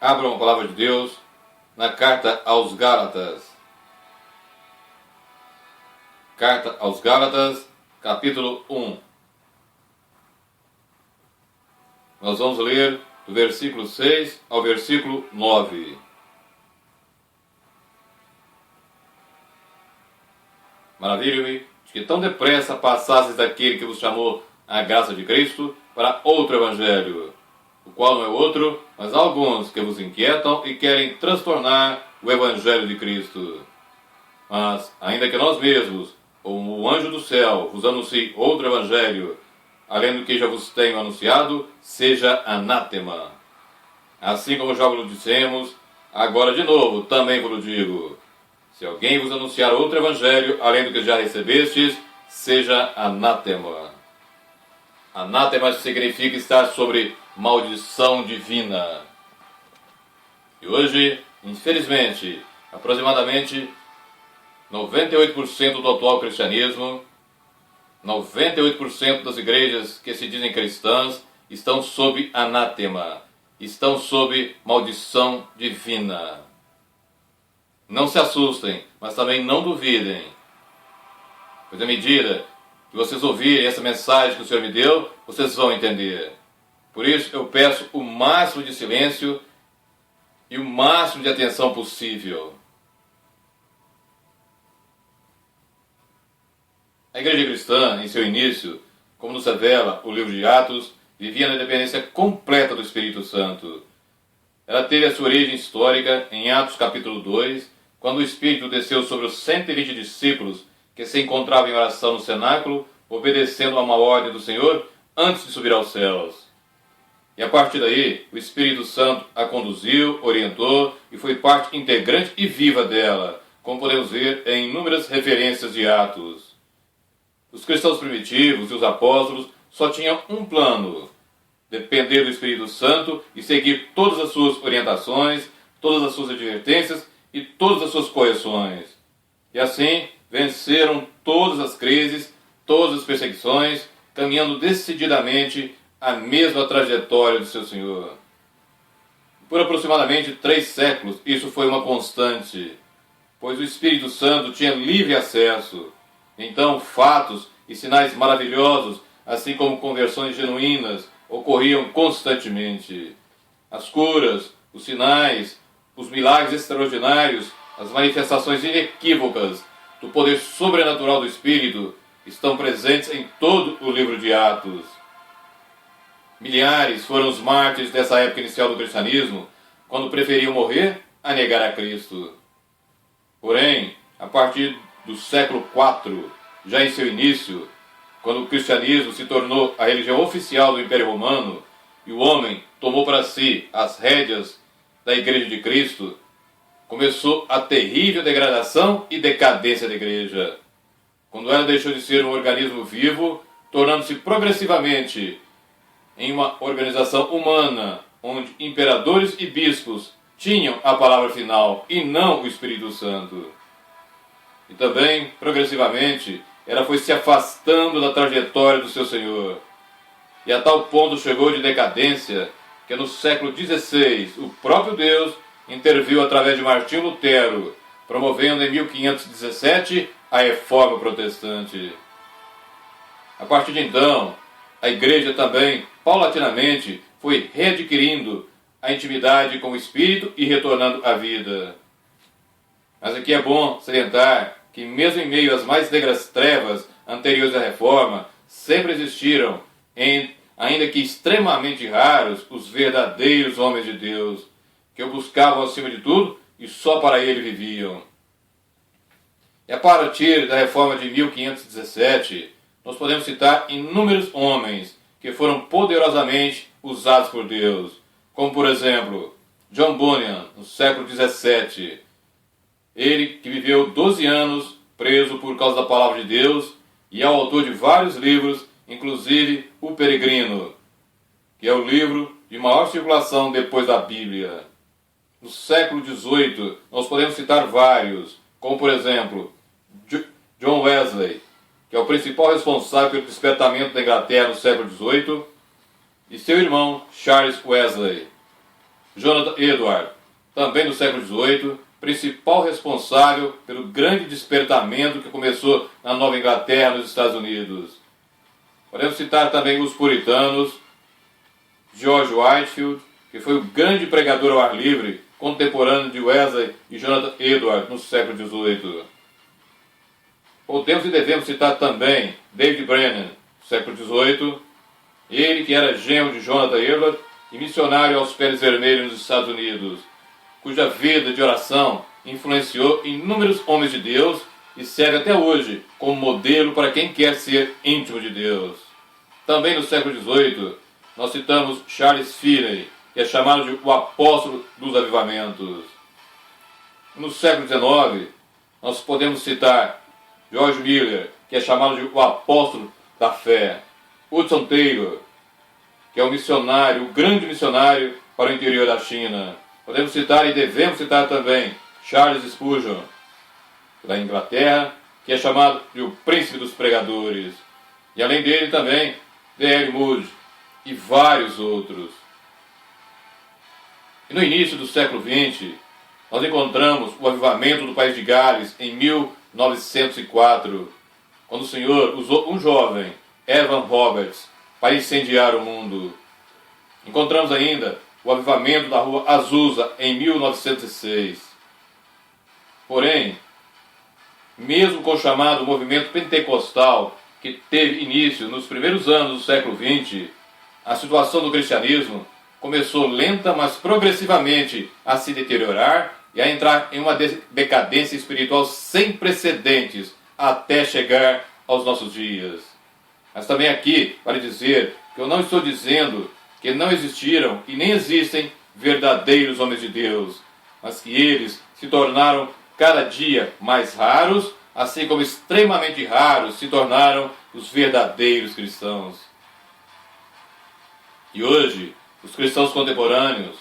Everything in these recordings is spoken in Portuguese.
Abram a palavra de Deus na carta aos Gálatas. Carta aos Gálatas, capítulo 1. Nós vamos ler do versículo 6 ao versículo 9. Maravilha-me de que tão depressa passasseis daquele que vos chamou a graça de Cristo para outro evangelho, o qual não é outro, mas há alguns que vos inquietam e querem transtornar o evangelho de Cristo. Mas, ainda que nós mesmos, ou o anjo do céu, vos anuncie outro evangelho, além do que já vos tenho anunciado, seja anátema. Assim como já vos dissemos, agora de novo também vos digo: se alguém vos anunciar outro evangelho, além do que já recebestes, seja anátema. Anátema significa estar sobre maldição divina. E hoje, infelizmente, aproximadamente 98% do atual cristianismo, 98% das igrejas que se dizem cristãs estão sob anátema, estão sob maldição divina. Não se assustem, mas também não duvidem, pois à medida que vocês ouvirem essa mensagem que o Senhor me deu, vocês vão entender. Por isso eu peço o máximo de silêncio e o máximo de atenção possível. A igreja cristã, em seu início, como nos revela o livro de Atos, vivia na dependência completa do Espírito Santo. Ela teve a sua origem histórica em Atos capítulo 2, quando o Espírito desceu sobre os 120 discípulos que se encontravam em oração no cenáculo, obedecendo a uma ordem do Senhor antes de subir aos céus. E a partir daí, o Espírito Santo a conduziu, orientou e foi parte integrante e viva dela, como podemos ver em inúmeras referências de Atos. Os cristãos primitivos e os apóstolos só tinham um plano: depender do Espírito Santo e seguir todas as suas orientações, todas as suas advertências e todas as suas correções. E assim, venceram todas as crises, todas as perseguições, caminhando decididamente a mesma trajetória do seu Senhor. Por aproximadamente 3 séculos, isso foi uma constante, pois o Espírito Santo tinha livre acesso. Então, fatos e sinais maravilhosos, assim como conversões genuínas, ocorriam constantemente. As curas, os sinais, os milagres extraordinários, as manifestações inequívocas do poder sobrenatural do Espírito estão presentes em todo o livro de Atos. Milhares foram os mártires dessa época inicial do cristianismo, quando preferiam morrer a negar a Cristo. Porém, a partir do século IV, já em seu início, quando o cristianismo se tornou a religião oficial do Império Romano e o homem tomou para si as rédeas da Igreja de Cristo, começou a terrível degradação e decadência da Igreja, quando ela deixou de ser um organismo vivo, tornando-se progressivamente em uma organização humana, onde imperadores e bispos tinham a palavra final e não o Espírito Santo. E também, progressivamente, ela foi se afastando da trajetória do seu Senhor. E a tal ponto chegou de decadência que no século XVI o próprio Deus interviu através de Martinho Lutero, promovendo em 1517 a Reforma Protestante. A partir de então, a Igreja também, paulatinamente, foi readquirindo a intimidade com o Espírito e retornando à vida. Mas aqui é bom salientar que mesmo em meio às mais negras trevas anteriores à Reforma, sempre existiram, ainda que extremamente raros, os verdadeiros homens de Deus, que o buscavam acima de tudo e só para ele viviam. E a partir da Reforma de 1517, nós podemos citar inúmeros homens que foram poderosamente usados por Deus, como por exemplo, John Bunyan, no século XVII. Ele que viveu 12 anos preso por causa da palavra de Deus e é o autor de vários livros, inclusive O Peregrino, que é o livro de maior circulação depois da Bíblia. No século XVIII, nós podemos citar vários, como por exemplo, John Wesley, que é o principal responsável pelo despertamento da Inglaterra no século XVIII, e seu irmão Charles Wesley. Jonathan Edwards, também do século XVIII, principal responsável pelo grande despertamento que começou na Nova Inglaterra, nos Estados Unidos. Podemos citar também os puritanos, George Whitefield, que foi o grande pregador ao ar livre, contemporâneo de Wesley e Jonathan Edwards no século XVIII. Podemos e devemos citar também David Brennan, do século XVIII, ele que era genro de Jonathan Edwards e missionário aos Pés Vermelhos nos Estados Unidos, cuja vida de oração influenciou inúmeros homens de Deus e serve até hoje como modelo para quem quer ser íntimo de Deus. Também no século XVIII, nós citamos Charles Finney, que é chamado de o apóstolo dos avivamentos. No século XIX, nós podemos citar George Miller, que é chamado de o apóstolo da fé. Hudson Taylor, que é o missionário, o grande missionário para o interior da China. Podemos citar e devemos citar também Charles Spurgeon, da Inglaterra, que é chamado de o príncipe dos pregadores. E além dele também, D.L. Moody e vários outros. E no início do século XX, nós encontramos o avivamento do país de Gales em 1904, quando o Senhor usou um jovem, Evan Roberts, para incendiar o mundo. Encontramos ainda o avivamento da rua Azusa em 1906. Porém, mesmo com o chamado movimento pentecostal, que teve início nos primeiros anos do século XX, a situação do cristianismo começou lenta, mas progressivamente a se deteriorar e a entrar em uma decadência espiritual sem precedentes até chegar aos nossos dias. Mas também aqui, para dizer que eu não estou dizendo que não existiram e nem existem verdadeiros homens de Deus, mas que eles se tornaram cada dia mais raros, assim como extremamente raros se tornaram os verdadeiros cristãos. E hoje, os cristãos contemporâneos,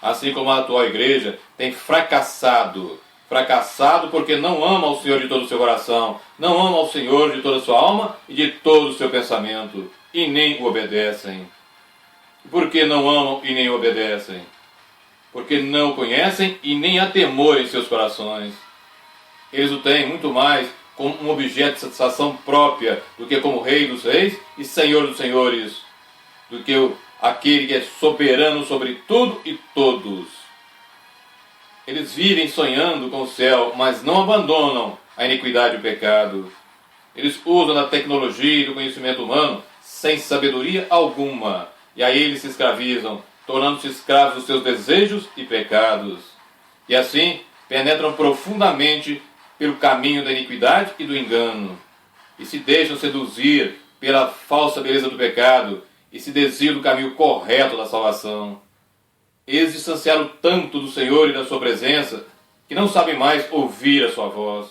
assim como a atual igreja, têm fracassado porque não amam ao Senhor de todo o seu coração, não amam ao Senhor de toda a sua alma e de todo o seu pensamento, e nem o obedecem. E por que não amam e nem o obedecem? Porque não o conhecem e nem há temor em seus corações. Eles o têm muito mais como um objeto de satisfação própria do que como Rei dos Reis e Senhor dos Senhores, do que aquele que é soberano sobre tudo e todos. Eles vivem sonhando com o céu, mas não abandonam a iniquidade e o pecado. Eles usam da tecnologia e do conhecimento humano sem sabedoria alguma, e aí eles se escravizam, tornando-se escravos dos seus desejos e pecados. E assim penetram profundamente pelo caminho da iniquidade e do engano, e se deixam seduzir pela falsa beleza do pecado, e se desviam do caminho correto da salvação. Eles distanciaram tanto do Senhor e da sua presença, que não sabem mais ouvir a sua voz.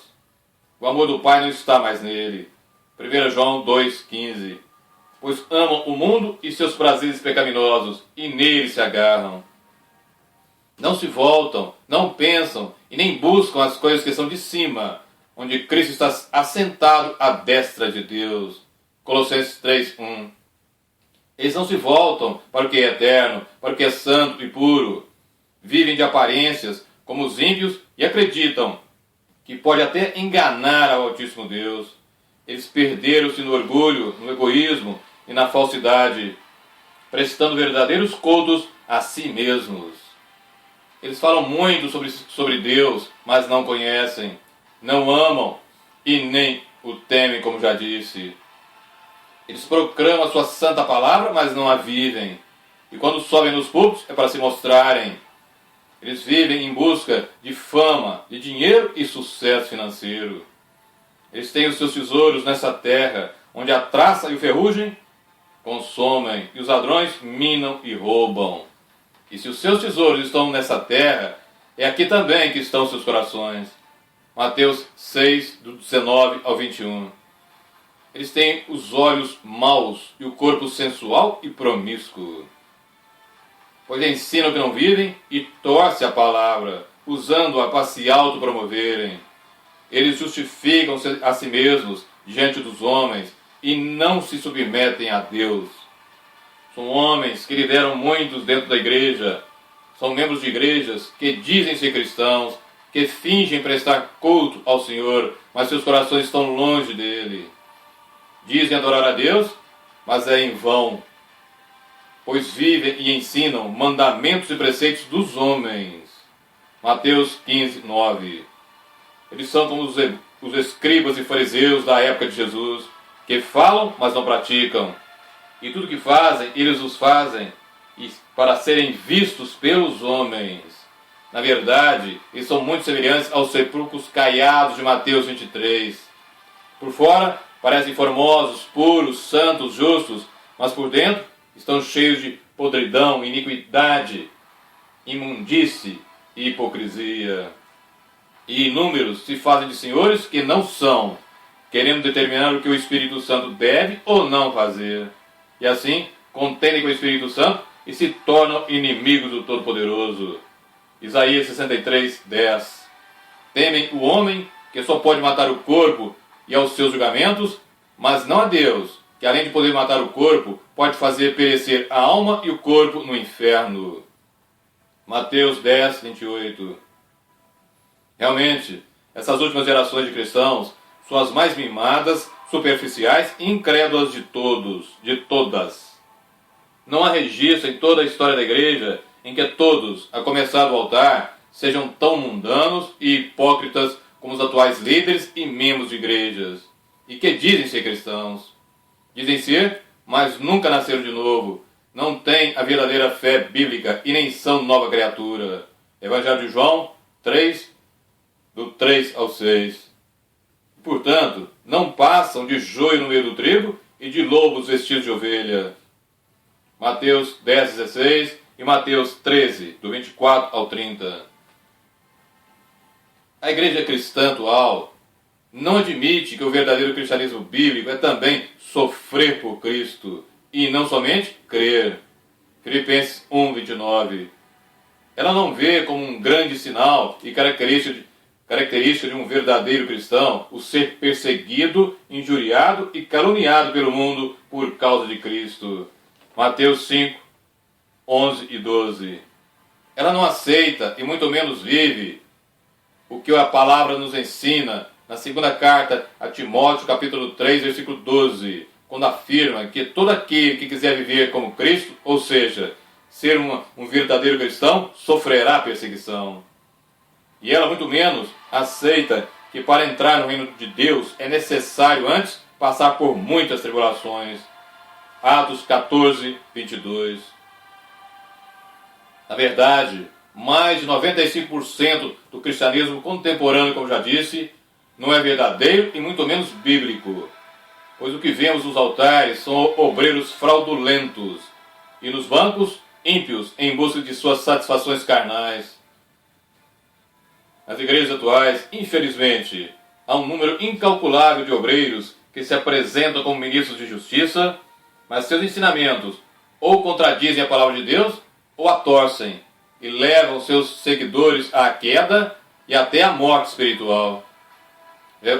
O amor do Pai não está mais nele. 1 João 2,15. Pois amam o mundo e seus prazeres pecaminosos, e nele se agarram. Não se voltam, não pensam, e nem buscam as coisas que são de cima, onde Cristo está assentado à destra de Deus. Colossenses 3,1. Eles não se voltam para o que é eterno, para o que é santo e puro. Vivem de aparências, como os ímpios, e acreditam que pode até enganar ao Altíssimo Deus. Eles perderam-se no orgulho, no egoísmo e na falsidade, prestando verdadeiros cultos a si mesmos. Eles falam muito sobre Deus, mas não conhecem, não amam e nem o temem, como já disse. Eles proclamam a sua santa palavra, mas não a vivem. E quando sobem nos púlpitos é para se mostrarem. Eles vivem em busca de fama, de dinheiro e sucesso financeiro. Eles têm os seus tesouros nessa terra, onde a traça e o ferrugem consomem, e os ladrões minam e roubam. E se os seus tesouros estão nessa terra, é aqui também que estão seus corações. Mateus 6, do 19 ao 21. Eles têm os olhos maus e o corpo sensual e promíscuo. Pois ensinam que não vivem e torcem a palavra, usando-a para se autopromoverem. Eles justificam a si mesmos diante dos homens e não se submetem a Deus. São homens que lideram muitos dentro da igreja, são membros de igrejas que dizem ser cristãos, que fingem prestar culto ao Senhor, mas seus corações estão longe dele. Dizem adorar a Deus, mas é em vão, pois vivem e ensinam mandamentos e preceitos dos homens. Mateus 15, 9. Eles são como os escribas e fariseus da época de Jesus, que falam, mas não praticam. E tudo que fazem, eles os fazem para serem vistos pelos homens. Na verdade, eles são muito semelhantes aos sepulcros caiados de Mateus 23. Por fora, parecem formosos, puros, santos, justos, mas por dentro estão cheios de podridão, iniquidade, imundície e hipocrisia. E inúmeros se fazem de senhores que não são, querendo determinar o que o Espírito Santo deve ou não fazer. E assim, contendem com o Espírito Santo e se tornam inimigos do Todo-Poderoso. Isaías 63, 10. Temem o homem que só pode matar o corpo e aos seus julgamentos, mas não a Deus, que além de poder matar o corpo, pode fazer perecer a alma e o corpo no inferno. Mateus 10, 28. Realmente, essas últimas gerações de cristãos são as mais mimadas, superficiais e incrédulas de todas. Não há registro em toda a história da igreja em que todos, a começar do altar, sejam tão mundanos e hipócritas como os atuais líderes e membros de igrejas, e que dizem ser cristãos. Dizem ser, mas nunca nasceram de novo, não têm a verdadeira fé bíblica e nem são nova criatura. Evangelho de João 3, do 3 ao 6. Portanto, não passam de joio no meio do trigo e de lobos vestidos de ovelha. Mateus 10, 16 e Mateus 13, do 24 ao 30. A igreja cristã atual não admite que o verdadeiro cristianismo bíblico é também sofrer por Cristo e não somente crer. Filipenses 1, 29. Ela não vê como um grande sinal e característica de um verdadeiro cristão o ser perseguido, injuriado e caluniado pelo mundo por causa de Cristo. Mateus 5, 11 e 12. Ela não aceita e muito menos vive o que a palavra nos ensina na segunda carta a Timóteo, capítulo 3, versículo 12, quando afirma que todo aquele que quiser viver como Cristo, ou seja, ser um verdadeiro cristão, sofrerá perseguição. E ela muito menos aceita que para entrar no reino de Deus é necessário antes passar por muitas tribulações. Atos 14, 22. Na verdade, mais de 95% do cristianismo contemporâneo, como já disse, não é verdadeiro e muito menos bíblico. Pois o que vemos nos altares são obreiros fraudulentos e nos bancos ímpios em busca de suas satisfações carnais. Nas igrejas atuais, infelizmente, há um número incalculável de obreiros que se apresentam como ministros de justiça, mas seus ensinamentos ou contradizem a palavra de Deus ou a torcem e levam seus seguidores à queda e até à morte espiritual.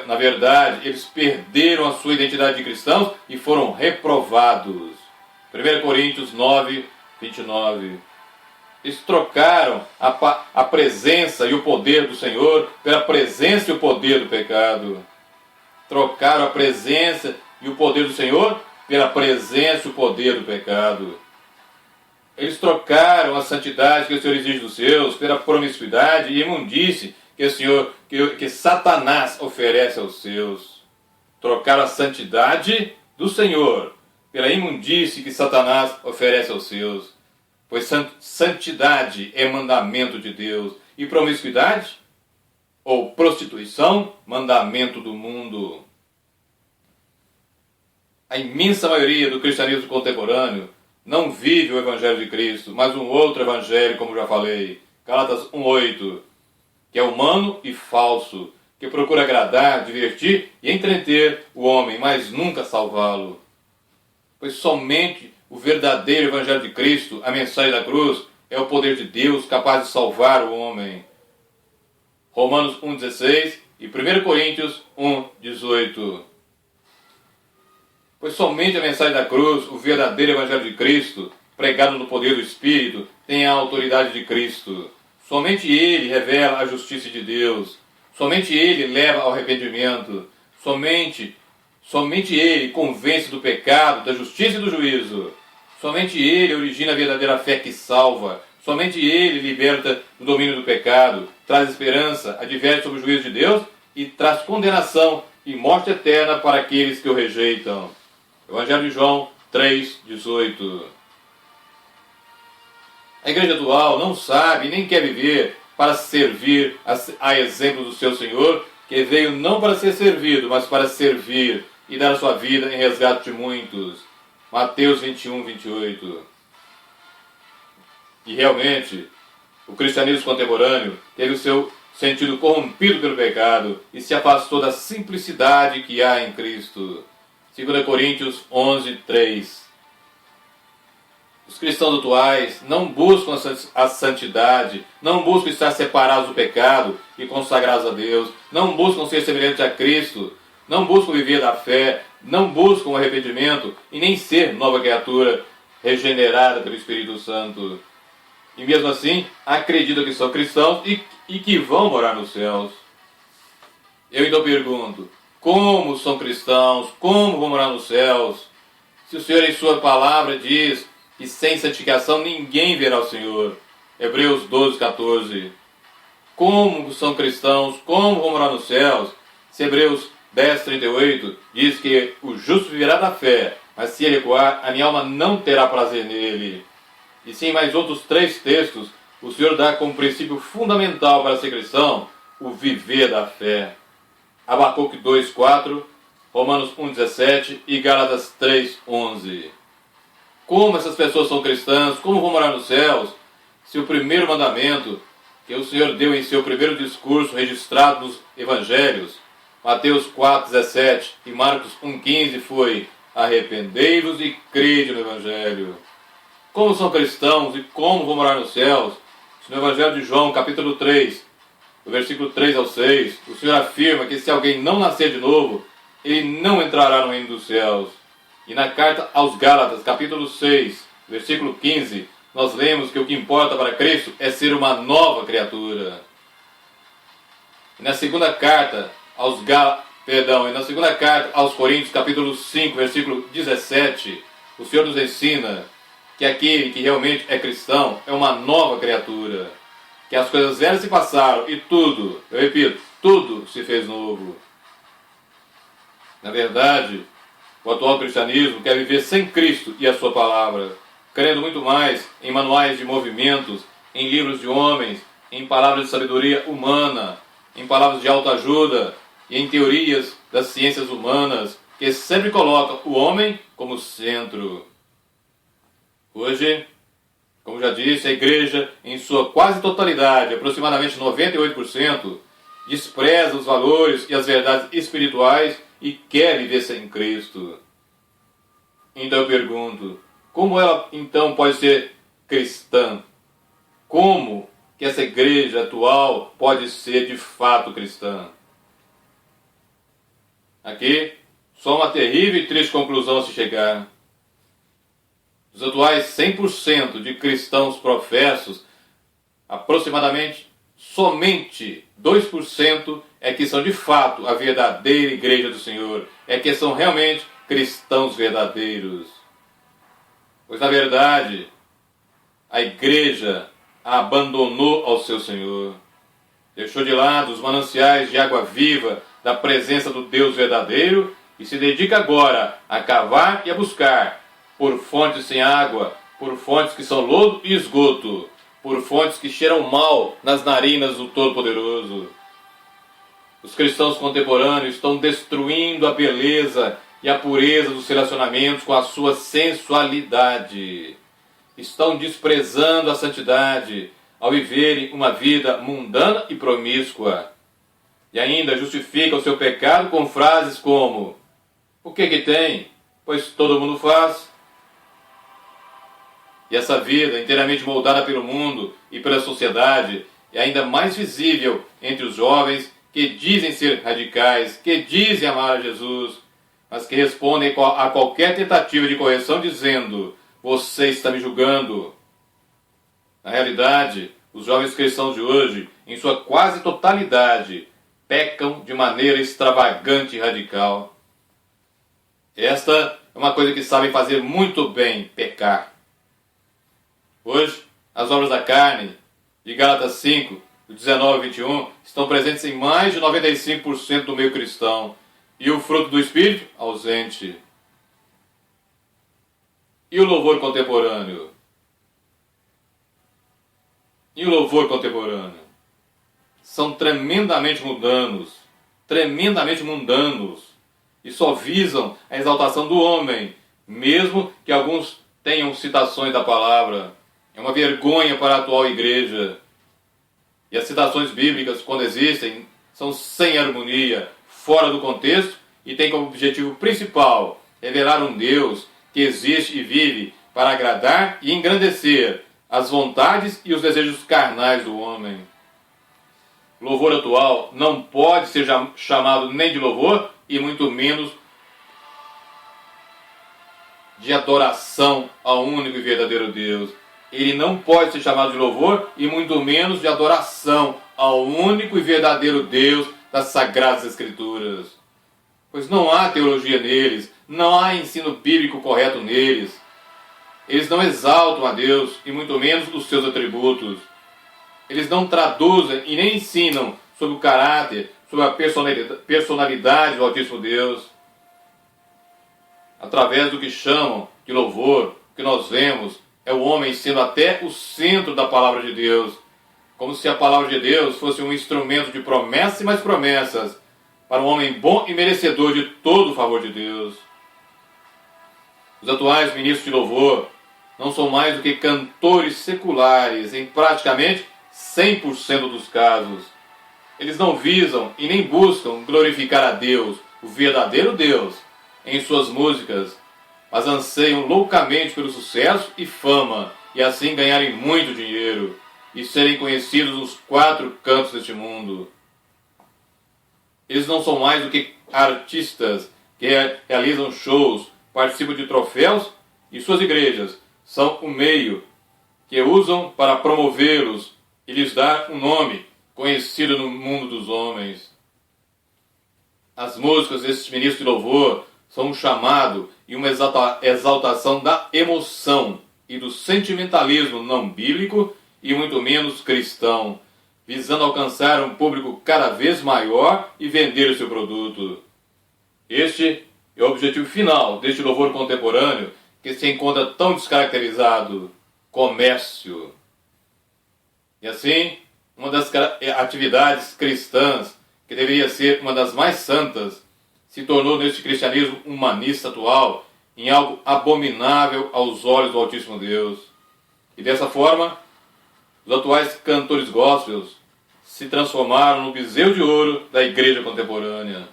Na verdade, eles perderam a sua identidade de cristãos e foram reprovados. 1 Coríntios 9, 29. Eles trocaram a presença e o poder do Senhor pela presença e o poder do pecado. Trocaram a presença e o poder do Senhor pela presença e o poder do pecado. Eles trocaram a santidade que o Senhor exige dos seus pela promiscuidade e imundície que Satanás oferece aos seus. Trocaram a santidade do Senhor pela imundície que Satanás oferece aos seus. Pois santidade é mandamento de Deus e promiscuidade ou prostituição, mandamento do mundo. A imensa maioria do cristianismo contemporâneo não vive o Evangelho de Cristo, mas um outro Evangelho, como já falei, Gálatas 1,8, que é humano e falso, que procura agradar, divertir e entreter o homem, mas nunca salvá-lo. Pois somente o verdadeiro Evangelho de Cristo, a mensagem da cruz, é o poder de Deus capaz de salvar o homem. Romanos 1,16 e 1 Coríntios 1,18. Pois somente a mensagem da cruz, o verdadeiro Evangelho de Cristo, pregado no poder do Espírito, tem a autoridade de Cristo. Somente Ele revela a justiça de Deus. Somente Ele leva ao arrependimento. Somente Ele convence do pecado, da justiça e do juízo. Somente Ele origina a verdadeira fé que salva. Somente Ele liberta do domínio do pecado, traz esperança, adverte sobre o juízo de Deus e traz condenação e morte eterna para aqueles que o rejeitam. Evangelho de João 3,18. A igreja atual não sabe nem quer viver para servir a exemplo do seu Senhor, que veio não para ser servido, mas para servir e dar a sua vida em resgate de muitos. Mateus 21:28. E realmente, o cristianismo contemporâneo teve o seu sentido corrompido pelo pecado e se afastou da simplicidade que há em Cristo. 2 Coríntios 11:3. Os cristãos atuais não buscam a santidade, não buscam estar separados do pecado e consagrados a Deus, não buscam ser semelhantes a Cristo, não buscam viver da fé, não buscam o arrependimento e nem ser nova criatura regenerada pelo Espírito Santo. E mesmo assim, acreditam que são cristãos e que vão morar nos céus. Eu então pergunto, como são cristãos? Como vão morar nos céus? Se o Senhor em sua palavra diz que sem santificação ninguém verá o Senhor. Hebreus 12:14. Como são cristãos? Como vão morar nos céus? Se Hebreus 10:38 diz que o justo viverá da fé, mas se ele recuar, a minha alma não terá prazer nele. E sim, mais outros 3 textos, o Senhor dá como princípio fundamental para ser cristão o viver da fé. Abacuque 2:4, Romanos 1:17 e Gálatas 3:11. Como essas pessoas são cristãs? Como vão morar nos céus? Se o primeiro mandamento que o Senhor deu em seu primeiro discurso registrado nos evangelhos, Mateus 4:17 e Marcos 1:15 foi: arrependei-vos e crede no evangelho. Como são cristãos e como vão morar nos céus? Se no Evangelho de João, capítulo 3, do versículo 3 ao 6, o Senhor afirma que se alguém não nascer de novo, ele não entrará no reino dos céus. E na carta aos Gálatas, capítulo 6, versículo 15, nós lemos que o que importa para Cristo é ser uma nova criatura. E na segunda carta aos Coríntios, capítulo 5, versículo 17, o Senhor nos ensina que aquele que realmente é cristão é uma nova criatura, que as coisas velhas se passaram e tudo, eu repito, tudo se fez novo. Na verdade, o atual cristianismo quer viver sem Cristo e a sua palavra, crendo muito mais em manuais de movimentos, em livros de homens, em palavras de sabedoria humana, em palavras de autoajuda e em teorias das ciências humanas, que sempre colocam o homem como centro. Hoje, como já disse, a igreja, em sua quase totalidade, aproximadamente 98%, despreza os valores e as verdades espirituais e quer viver sem Cristo. Então eu pergunto, como ela então pode ser cristã? Como que essa igreja atual pode ser de fato cristã? Aqui, só uma terrível e triste conclusão a se chegar. Os atuais 100% de cristãos professos, aproximadamente somente 2% é que são de fato a verdadeira igreja do Senhor, é que são realmente cristãos verdadeiros. Pois na verdade, a igreja a abandonou ao seu Senhor, deixou de lado os mananciais de água viva da presença do Deus verdadeiro e se dedica agora a cavar e a buscar por fontes sem água, por fontes que são lodo e esgoto, por fontes que cheiram mal nas narinas do Todo-Poderoso. Os cristãos contemporâneos estão destruindo a beleza e a pureza dos relacionamentos com a sua sensualidade. Estão desprezando a santidade ao viverem uma vida mundana e promíscua. E ainda justificam o seu pecado com frases como: o que tem? Pois todo mundo faz. E essa vida, inteiramente moldada pelo mundo e pela sociedade, é ainda mais visível entre os jovens que dizem ser radicais, que dizem amar a Jesus, mas que respondem a qualquer tentativa de correção dizendo: você está me julgando. Na realidade, os jovens cristãos de hoje, em sua quase totalidade, pecam de maneira extravagante e radical. Esta é uma coisa que sabem fazer muito bem, pecar. Hoje, as obras da carne, de Gálatas 5, do 19 e 21, estão presentes em mais de 95% do meio cristão, e o fruto do Espírito, ausente. E o louvor contemporâneo? E o louvor contemporâneo? São tremendamente mundanos, e só visam a exaltação do homem, mesmo que alguns tenham citações da palavra. É uma vergonha para a atual igreja. E as citações bíblicas, quando existem, são sem harmonia, fora do contexto, e têm como objetivo principal revelar um Deus que existe e vive para agradar e engrandecer as vontades e os desejos carnais do homem. O louvor atual não pode ser chamado nem de louvor e muito menos de adoração ao único e verdadeiro Deus. Ele não pode ser chamado de louvor e muito menos de adoração ao único e verdadeiro Deus das Sagradas Escrituras. Pois não há teologia neles, não há ensino bíblico correto neles. Eles não exaltam a Deus e muito menos os seus atributos. Eles não traduzem e nem ensinam sobre o caráter, sobre a personalidade do Altíssimo Deus. Através do que chamam de louvor, o que nós vemos é o homem sendo até o centro da palavra de Deus, como se a palavra de Deus fosse um instrumento de promessas e mais promessas para um homem bom e merecedor de todo o favor de Deus. Os atuais ministros de louvor não são mais do que cantores seculares em praticamente 100% dos casos. Eles não visam e nem buscam glorificar a Deus, o verdadeiro Deus, em suas músicas, mas anseiam loucamente pelo sucesso e fama, e assim ganharem muito dinheiro, e serem conhecidos nos 4 cantos deste mundo. Eles não são mais do que artistas que realizam shows, participam de troféus, e suas igrejas são o meio que usam para promovê-los e lhes dar um nome conhecido no mundo dos homens. As músicas desses ministros de louvor são um chamado e uma exaltação da emoção e do sentimentalismo não bíblico e muito menos cristão, visando alcançar um público cada vez maior e vender o seu produto. Este é o objetivo final deste louvor contemporâneo que se encontra tão descaracterizado: comércio. E assim, uma das atividades cristãs, que deveria ser uma das mais santas, se tornou neste cristianismo humanista atual em algo abominável aos olhos do Altíssimo Deus. E dessa forma, os atuais cantores gospels se transformaram no bezerro de ouro da igreja contemporânea.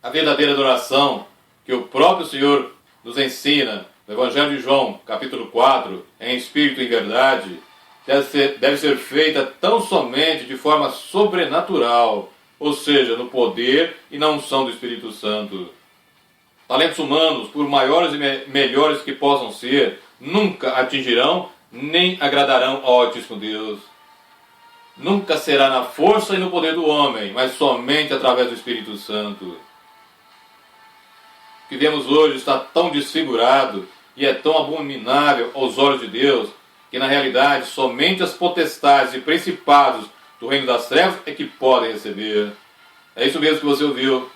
A verdadeira adoração que o próprio Senhor nos ensina no Evangelho de João, capítulo 4, em espírito e em verdade, deve ser feita tão somente de forma sobrenatural, ou seja, no poder e na unção do Espírito Santo. Talentos humanos, por maiores e melhores que possam ser, nunca atingirão nem agradarão ao Altíssimo Deus. Nunca será na força e no poder do homem, mas somente através do Espírito Santo. O que vemos hoje está tão desfigurado e é tão abominável aos olhos de Deus, que na realidade somente as potestades e principados do reino das trevas é que podem receber. É isso mesmo que você ouviu.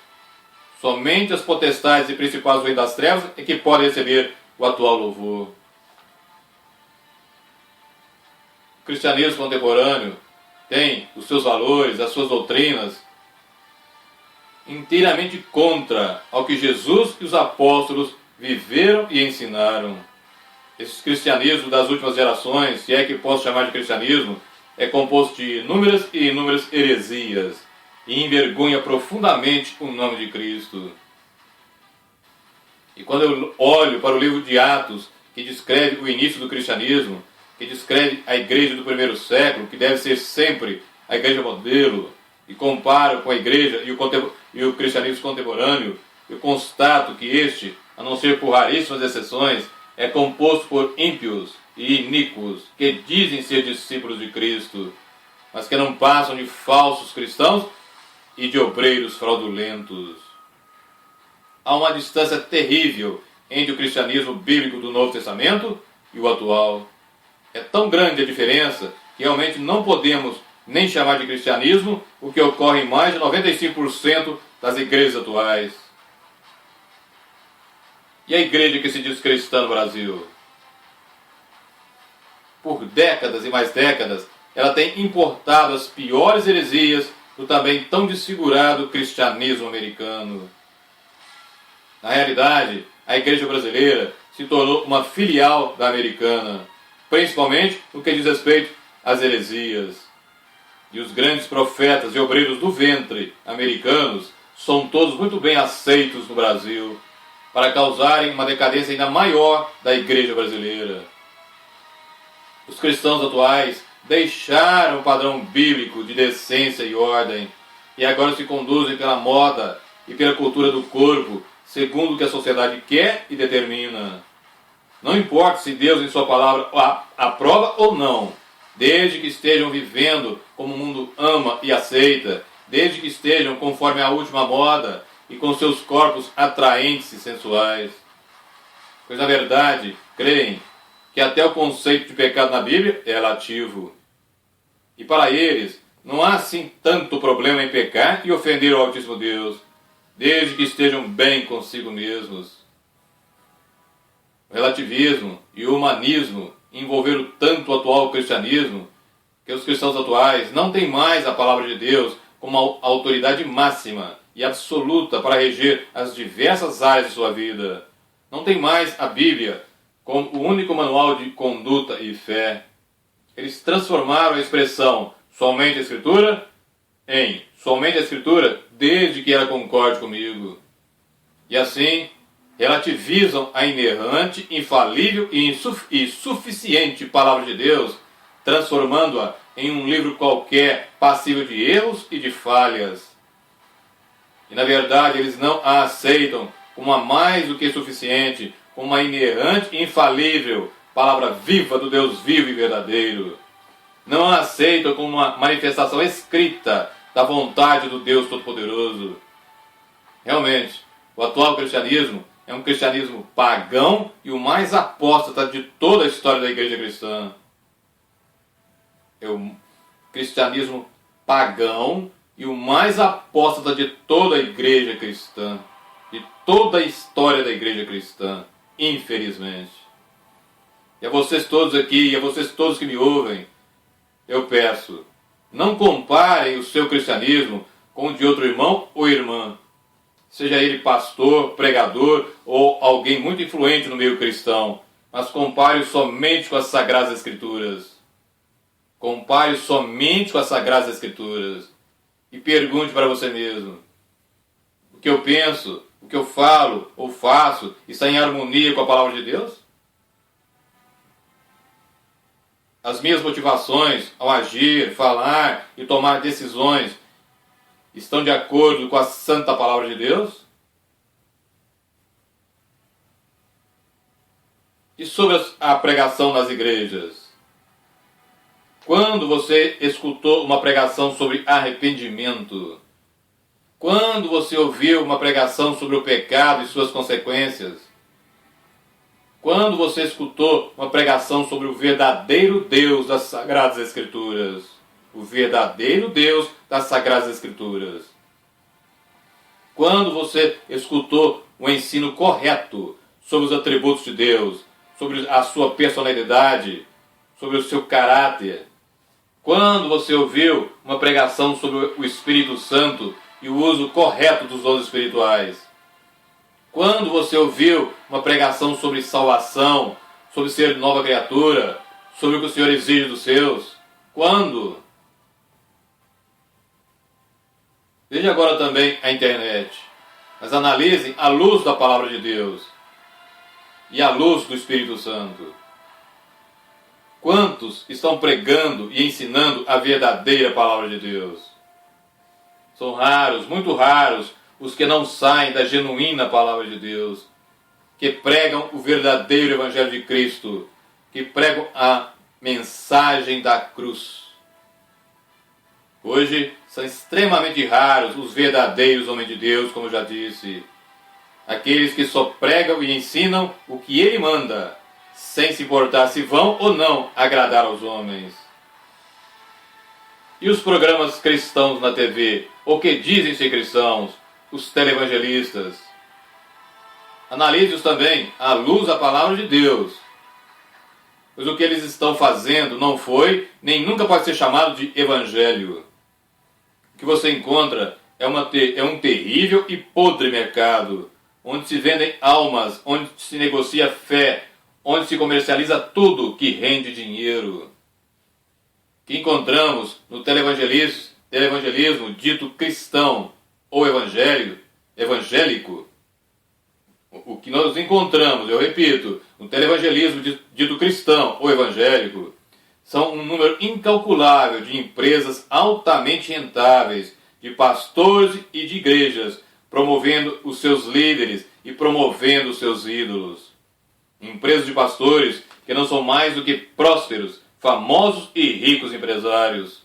Somente as potestades e principados do reino das trevas é que podem receber o atual louvor. O cristianismo contemporâneo tem os seus valores, as suas doutrinas inteiramente contra ao que Jesus e os apóstolos viveram e ensinaram. Esse cristianismo das últimas gerações, se é que posso chamar de cristianismo, é composto de inúmeras e inúmeras heresias e envergonha profundamente o nome de Cristo. E quando eu olho para o livro de Atos, que descreve o início do cristianismo, que descreve a igreja do primeiro século, que deve ser sempre a igreja modelo, e comparo com a igreja e o cristianismo contemporâneo, eu constato que este, a não ser por raríssimas exceções, é composto por ímpios e iníquos, que dizem ser discípulos de Cristo, mas que não passam de falsos cristãos e de obreiros fraudulentos. Há uma distância terrível entre o cristianismo bíblico do Novo Testamento e o atual. É tão grande a diferença que realmente não podemos nem chamar de cristianismo o que ocorre em mais de 95% das igrejas atuais. E a igreja que se diz cristã no Brasil? Por décadas e mais décadas, ela tem importado as piores heresias do também tão desfigurado cristianismo americano. Na realidade, a igreja brasileira se tornou uma filial da americana, principalmente no que diz respeito às heresias. E os grandes profetas e obreiros do ventre americanos são todos muito bem aceitos no Brasil, para causarem uma decadência ainda maior da igreja brasileira. Os cristãos atuais deixaram o padrão bíblico de decência e ordem e agora se conduzem pela moda e pela cultura do corpo, segundo o que a sociedade quer e determina. Não importa se Deus em sua palavra aprova ou não, desde que estejam vivendo como o mundo ama e aceita, desde que estejam conforme a última moda e com seus corpos atraentes e sensuais. Pois na verdade, creem que até o conceito de pecado na Bíblia é relativo. E para eles, não há assim tanto problema em pecar e ofender o Altíssimo Deus, desde que estejam bem consigo mesmos. O relativismo e o humanismo envolveram tanto o atual cristianismo que os cristãos atuais não têm mais a palavra de Deus como a autoridade máxima e absoluta para reger as diversas áreas de sua vida. Não tem mais a Bíblia como o único manual de conduta e fé. Eles transformaram a expressão somente a Escritura em somente a Escritura desde que ela concorde comigo. E assim, relativizam a inerrante, infalível e suficiente Palavra de Deus, transformando-a em um livro qualquer passível de erros e de falhas. E na verdade eles não a aceitam como a mais do que suficiente, como uma inerrante e infalível Palavra viva do Deus vivo e verdadeiro. Não a aceitam como uma manifestação escrita da vontade do Deus Todo-Poderoso. Realmente, o atual cristianismo é um cristianismo pagão e o mais apóstata de toda a história da igreja cristã. É o cristianismo pagão e o mais apóstata de toda a igreja cristã, de toda a história da igreja cristã, infelizmente. E a vocês todos aqui, e a vocês todos que me ouvem, eu peço, não comparem o seu cristianismo com o de outro irmão ou irmã, seja ele pastor, pregador ou alguém muito influente no meio cristão, mas compare-o somente com as Sagradas Escrituras. Compare-o somente com as Sagradas Escrituras e pergunte para você mesmo: o que eu penso, o que eu falo ou faço está em harmonia com a Palavra de Deus? As minhas motivações ao agir, falar e tomar decisões estão de acordo com a santa Palavra de Deus? E sobre a pregação nas igrejas? Quando você escutou uma pregação sobre arrependimento? Quando você ouviu uma pregação sobre o pecado e suas consequências? Quando você escutou uma pregação sobre o verdadeiro Deus das Sagradas Escrituras? O verdadeiro Deus das Sagradas Escrituras. Quando você escutou um ensino correto sobre os atributos de Deus, sobre a sua personalidade, sobre o seu caráter. Quando você ouviu uma pregação sobre o Espírito Santo e o uso correto dos dons espirituais. Quando você ouviu uma pregação sobre salvação, sobre ser nova criatura, sobre o que o Senhor exige dos seus. Quando? Veja agora também a internet, mas analisem à luz da Palavra de Deus e à luz do Espírito Santo. Quantos estão pregando e ensinando a verdadeira Palavra de Deus? São raros, muito raros, os que não saem da genuína Palavra de Deus, que pregam o verdadeiro Evangelho de Cristo, que pregam a mensagem da cruz. Hoje são extremamente raros os verdadeiros homens de Deus, como eu já disse. Aqueles que só pregam e ensinam o que ele manda, sem se importar se vão ou não agradar aos homens. E os programas cristãos na TV, ou que dizem ser cristãos, os televangelistas? Analise-os também à luz da palavra de Deus. Pois o que eles estão fazendo não foi, nem nunca pode ser chamado de evangelho. O que você encontra é um terrível e podre mercado, onde se vendem almas, onde se negocia fé, onde se comercializa tudo que rende dinheiro. Que encontramos no televangelismo dito cristão ou evangélico. O que nós encontramos, eu repito, no televangelismo dito cristão ou evangélico, são um número incalculável de empresas altamente rentáveis, de pastores e de igrejas, promovendo os seus líderes e promovendo os seus ídolos. Empresas de pastores que não são mais do que prósperos, famosos e ricos empresários.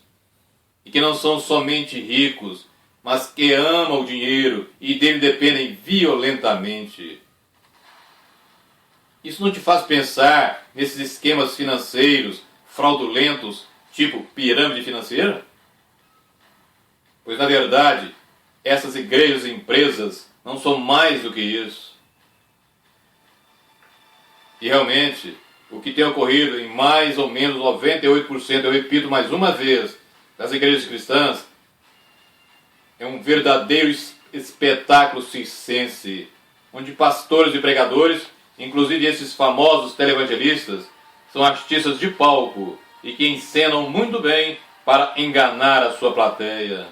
E que não são somente ricos, mas que amam o dinheiro e dele dependem violentamente. Isso não te faz pensar nesses esquemas financeiros fraudulentos, tipo pirâmide financeira? Pois na verdade, essas igrejas e empresas não são mais do que isso. E realmente, o que tem ocorrido em mais ou menos 98%, eu repito mais uma vez, das igrejas cristãs, é um verdadeiro espetáculo circense, onde pastores e pregadores, inclusive esses famosos televangelistas, são artistas de palco e que encenam muito bem para enganar a sua plateia.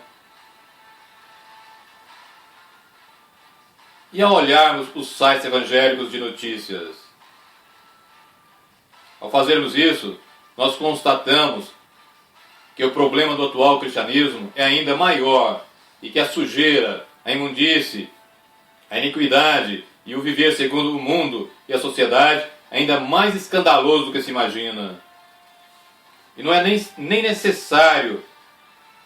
E ao olharmos os sites evangélicos de notícias, ao fazermos isso, nós constatamos que o problema do atual cristianismo é ainda maior e que a sujeira, a imundície, a iniquidade e o viver segundo o mundo e a sociedade é ainda mais escandaloso do que se imagina. E não é nem necessário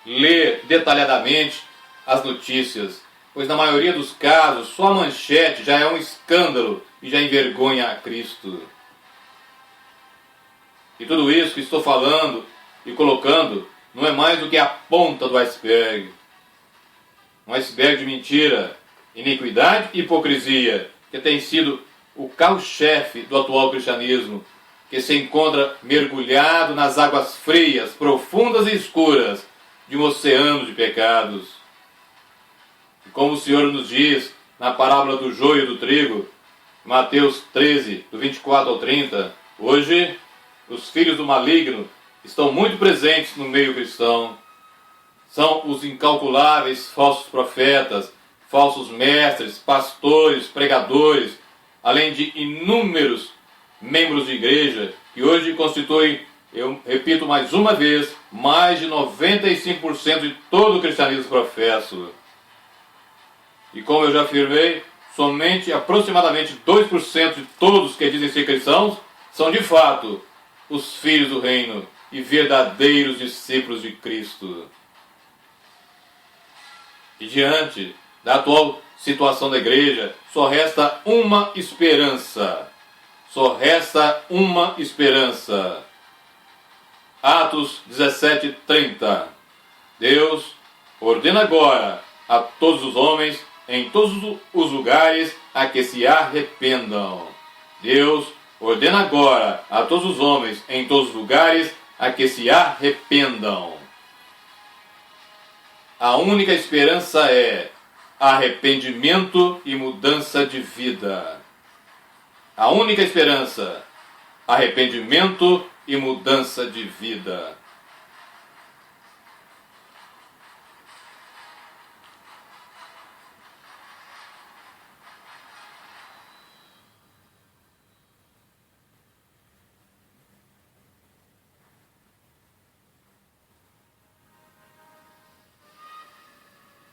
ler detalhadamente as notícias, pois na maioria dos casos só a manchete já é um escândalo e já envergonha a Cristo. E tudo isso que estou falando e colocando não é mais do que a ponta do iceberg. Um iceberg de mentira, iniquidade e hipocrisia, que tem sido o carro-chefe do atual cristianismo, que se encontra mergulhado nas águas frias, profundas e escuras de um oceano de pecados. E como o Senhor nos diz na parábola do joio e do trigo, Mateus 13, do 24 ao 30, hoje os filhos do maligno estão muito presentes no meio cristão. São os incalculáveis falsos profetas, falsos mestres, pastores, pregadores, além de inúmeros membros de igreja que hoje constituem, eu repito mais uma vez, mais de 95% de todo o cristianismo professo. E como eu já afirmei, somente aproximadamente 2% de todos que dizem ser cristãos são de fato os filhos do reino e verdadeiros discípulos de Cristo. E diante da atual situação da igreja, só resta uma esperança. Só resta uma esperança. Atos 17:30. Deus ordena agora a todos os homens, em todos os lugares, a que se arrependam. Deus ordena agora a todos os homens, em todos os lugares, a que se arrependam. A única esperança é arrependimento e mudança de vida. A única esperança, arrependimento e mudança de vida.